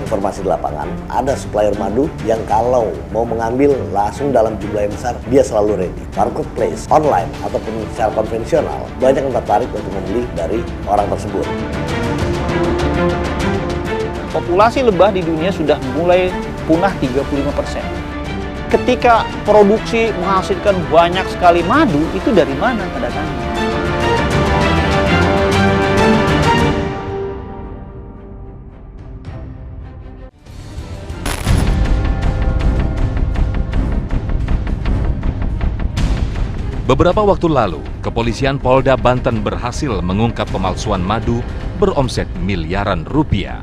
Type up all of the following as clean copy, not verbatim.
informasi di lapangan, ada supplier madu yang kalau mau mengambil langsung dalam jumlah yang besar, dia selalu ready. Marketplace, online, ataupun secara konvensional, banyak yang tertarik untuk membeli dari orang tersebut. Populasi lebah di dunia sudah mulai punah 35%. Ketika produksi menghasilkan banyak sekali madu, itu dari mana datangnya? Beberapa waktu lalu, kepolisian Polda Banten berhasil mengungkap pemalsuan madu beromset miliaran rupiah.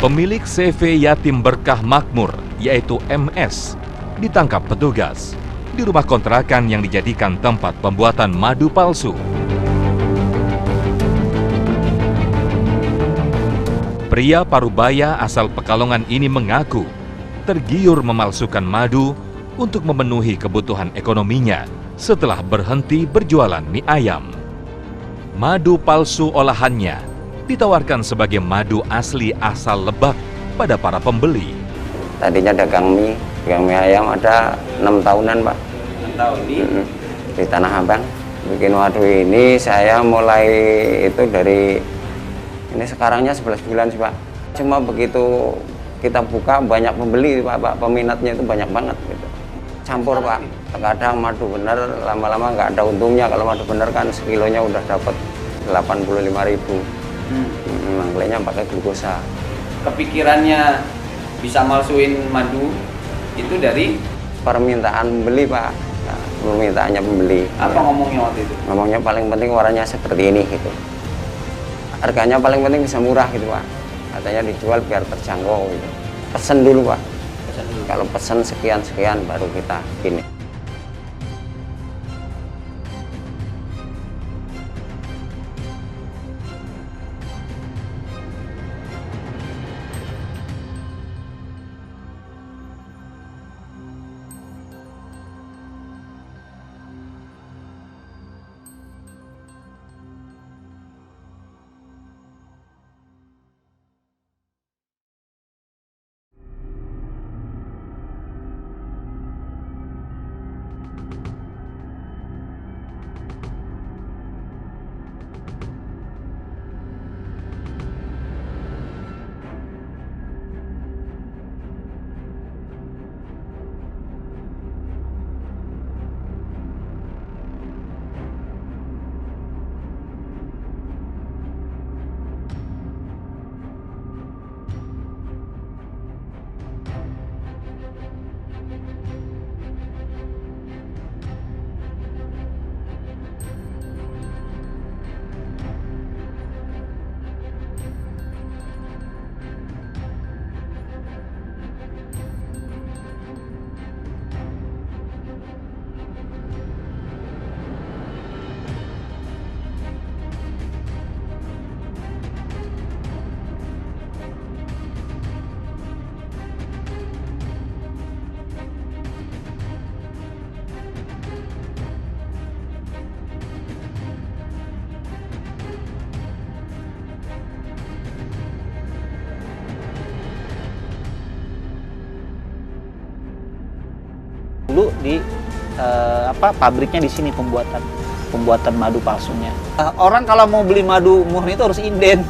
Pemilik CV Yatim Berkah Makmur, yaitu MS, ditangkap petugas di rumah kontrakan yang dijadikan tempat pembuatan madu palsu. Pria Parubaya asal Pekalongan ini mengaku tergiur memalsukan madu untuk memenuhi kebutuhan ekonominya setelah berhenti berjualan mie ayam. Madu palsu olahannya ditawarkan sebagai madu asli asal Lebak pada para pembeli. Tadinya dagang mie ayam ada 6 tahunan, Pak. 6 tahun di Tanah Abang. Bikin madu ini saya mulai itu dari ini sekarangnya 11 bulan sih, Pak. Cuma begitu kita buka banyak pembeli, Pak, peminatnya itu banyak banget gitu. Campur, Pak. Kadang madu bener lama-lama nggak ada untungnya. Kalau madu bener kan sekilonya udah dapat 85.000. Mangklenya pakai glukosa. Kepikirannya bisa malsuin madu itu dari permintaan pembeli, Pak. Nah, permintaannya pembeli. apa ngomongnya waktu itu? Ngomongnya paling penting warnanya seperti ini gitu. Harganya paling penting bisa murah gitu, Pak. Katanya dijual biar terjangkau gitu. Pesen dulu, Pak. Kalau pesen sekian-sekian baru kita gini. Dulu di pabriknya di sini pembuatan madu palsunya. Orang kalau mau beli madu murni itu harus inden.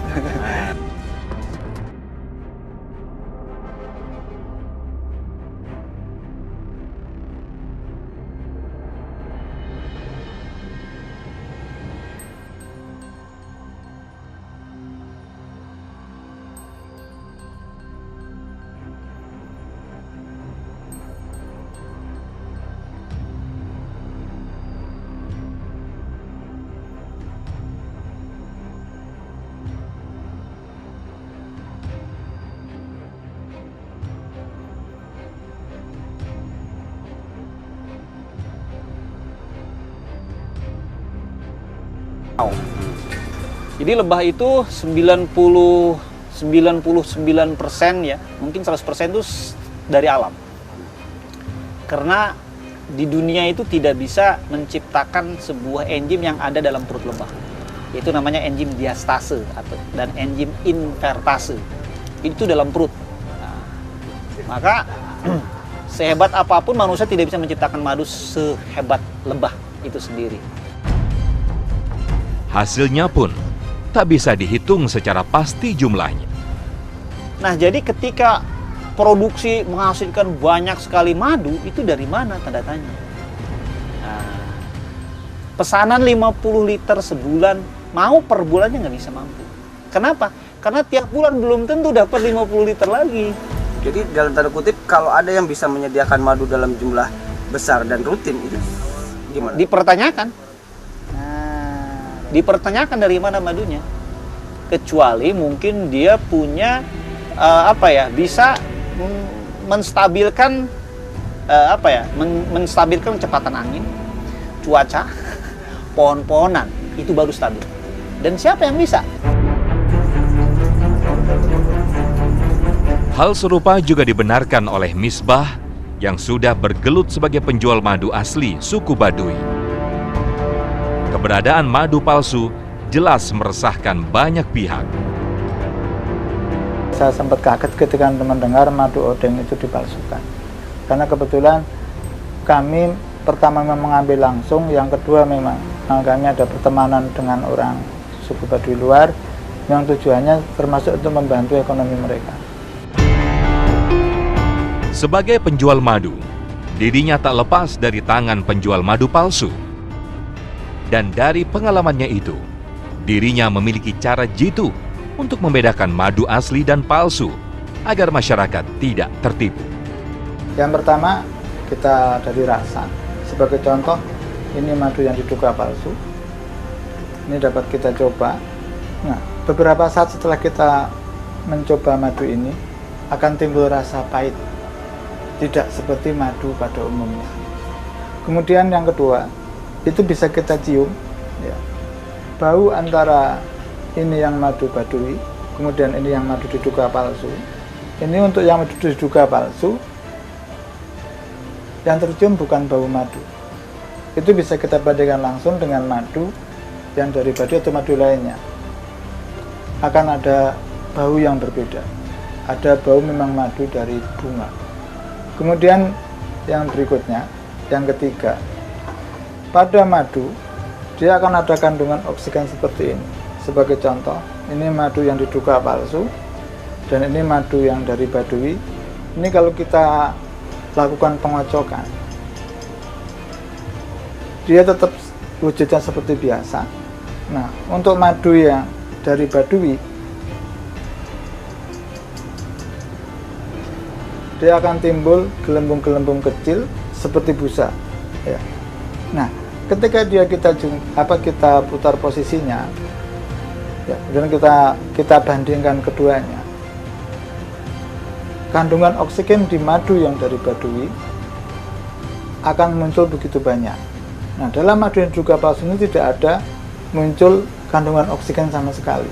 Jadi lebah itu 99% ya, mungkin 100% itu dari alam. Karena di dunia itu tidak bisa menciptakan sebuah enzim yang ada dalam perut lebah. Yaitu namanya enzim diastase dan enzim invertase. Itu dalam perut. Nah, maka sehebat apapun manusia tidak bisa menciptakan madu sehebat lebah itu sendiri. Hasilnya pun tak bisa dihitung secara pasti jumlahnya. Nah, jadi ketika produksi menghasilkan banyak sekali madu, itu dari mana, tanda tanya. Nah, pesanan 50 liter sebulan, mau per bulannya nggak bisa mampu. Kenapa? Karena tiap bulan belum tentu dapat 50 liter lagi. Jadi dalam tanda kutip, kalau ada yang bisa menyediakan madu dalam jumlah besar dan rutin, itu gimana? Dipertanyakan. Dipertanyakan dari mana madunya. Kecuali mungkin dia punya bisa menstabilkan menstabilkan kecepatan angin, cuaca, pohon-pohonan, itu baru stabil. Dan siapa yang bisa? Hal serupa juga dibenarkan oleh Misbah yang sudah bergelut sebagai penjual madu asli suku Baduy. Keberadaan madu palsu jelas meresahkan banyak pihak. Saya sempat kaget ketika mendengar madu odeng itu dipalsukan. Karena kebetulan kami pertama memang mengambil langsung, yang kedua memang kami ada pertemanan dengan orang suku Baduy luar yang tujuannya termasuk untuk membantu ekonomi mereka. Sebagai penjual madu, dirinya tak lepas dari tangan penjual madu palsu. Dan dari pengalamannya itu, dirinya memiliki cara jitu untuk membedakan madu asli dan palsu agar masyarakat tidak tertipu. Yang pertama, kita dari rasa. Sebagai contoh, ini madu yang diduga palsu. Ini dapat kita coba. Nah, beberapa saat setelah kita mencoba madu ini, akan timbul rasa pahit. Tidak seperti madu pada umumnya. Kemudian yang kedua, itu bisa kita cium, ya. Bau antara ini yang madu Baduy, kemudian ini yang madu diduga palsu. Ini untuk yang madu diduga palsu, yang tercium bukan bau madu. Itu bisa kita bandingkan langsung dengan madu yang dari Baduy atau madu lainnya. Akan ada bau yang berbeda. Ada bau memang madu dari bunga. Kemudian yang berikutnya, yang ketiga, pada madu dia akan ada kandungan oksigen seperti ini. Sebagai contoh, ini madu yang diduga palsu dan ini madu yang dari Baduy. Ini kalau kita lakukan pengocokan, dia tetap wujudnya seperti biasa. Nah, untuk madu yang dari Baduy, dia akan timbul gelembung-gelembung kecil seperti busa. Ya. Nah, ketika kita putar posisinya, ya, dan kita bandingkan keduanya, kandungan oksigen di madu yang dari Baduy akan muncul begitu banyak. Nah, dalam madu yang juga palsu ini tidak ada muncul kandungan oksigen sama sekali.